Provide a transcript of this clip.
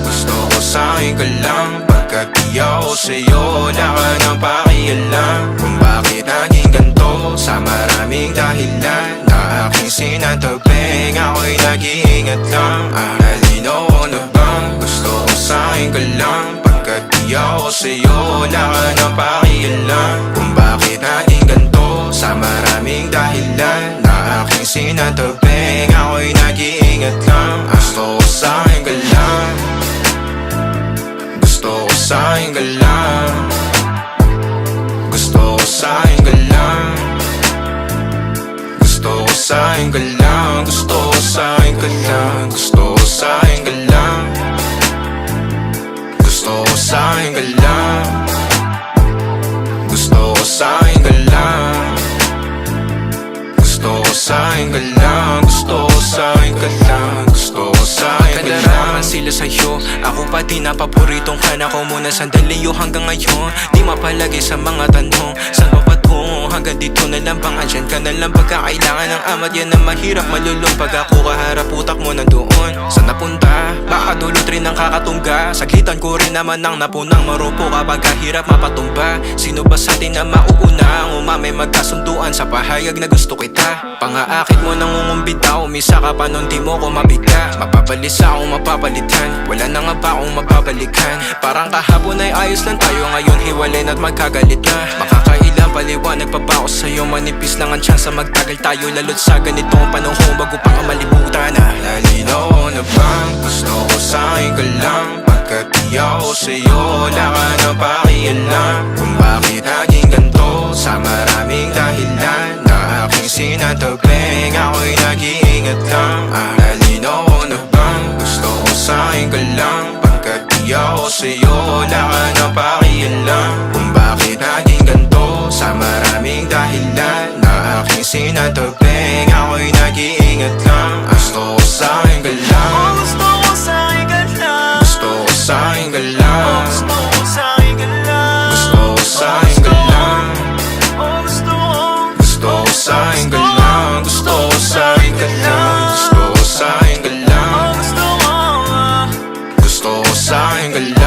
Gusto ko sa'kin ka lang, pagkat di ako sa'yo wala ka nang pakialam. Kung bakit naging ganito, sa maraming dahilan na aking sinatagping, ako'y nag-iingat lang. Nalinaw ko na bang gusto ko sa'kin ka lang, pagkat di ako sa'yo wala ka nang pakialam. Kung bakit naging ganito, sa maraming dahilan na aking sinatagping, ako'y nag-iingat lang. Gusto ko sa'kin ka lang, gusto ko sa'kin ka lang, gusto ko sa'kin ka lang, gusto ko sa'kin ka lang, gusto ko sa'kin ka lang, gusto ko sa'kin ka lang, gusto ko sa'kin ka lang, gusto ko sa'kin ka lang, gusto ko sa'kin ka lang, gusto ko sa'kin ka lang, gusto ko sa'kin ka lang. Kadaraman sila sa'yo, ako pati na paboritong ka na ko muna sandali yo hanggang ngayon. Di mapalagi sa mga tanong, saan ba patungo? Hanggang dito na lang bang andyan ka na lang pagkakailangan ng amat? Yan ang mahirap malulong pag ako kaharap utak mo nandoon. Saan napunta? Baka dulot rin ang kakatungga. Saglitan ko rin naman ang napunang marupo kapag kahirap mapatumba. Sino ba sa atin na mauuna ang umamay magkasunduan sa pahayag na gusto kita? Pangaakit mo nang umumbita, umisa ka pa nun di mo ko mabigla. Mapabalisa akong mapapalitan, wala na nga ba akong mapabalikan? Parang kahapon ay ayos lang tayo, ngayon hiwalay na't magkagalit na. Makakailang paliwanag pa ba ako sa'yo, manipis lang ang tsansa magtagal tayo, lalo't sa ganitong panahon bago pa ka malibutan na. Nalinaw ko na bang gusto ko sa'kin ka lang, pagkat di ako sa'yo wala ka nang pakialam. Kung bakit naging ganito, sa maraming dahilan na aking sinatagping, ako'y nag-iingat lang. Nalinaw ko na bang gusto ko sa'kin ka lang, pagkat di ako sa'yo wala ka nang pakialam. Kung bakit naging ganito, sa maraming dahilan na aking sinatagping, ako'y nag-iingat lang. Gusto ko sa'kin ka lang, Gusto ko sa'kin ka lang, gusto ko sa'kin ka lang, gusto ko sa'kin ka lang, gusto ko sa'kin ka lang, gusto ko sa'kin ka lang, gusto ko sa'kin ka lang, gusto ko sa'kin ka lang, gusto ko sa'kin ka lang.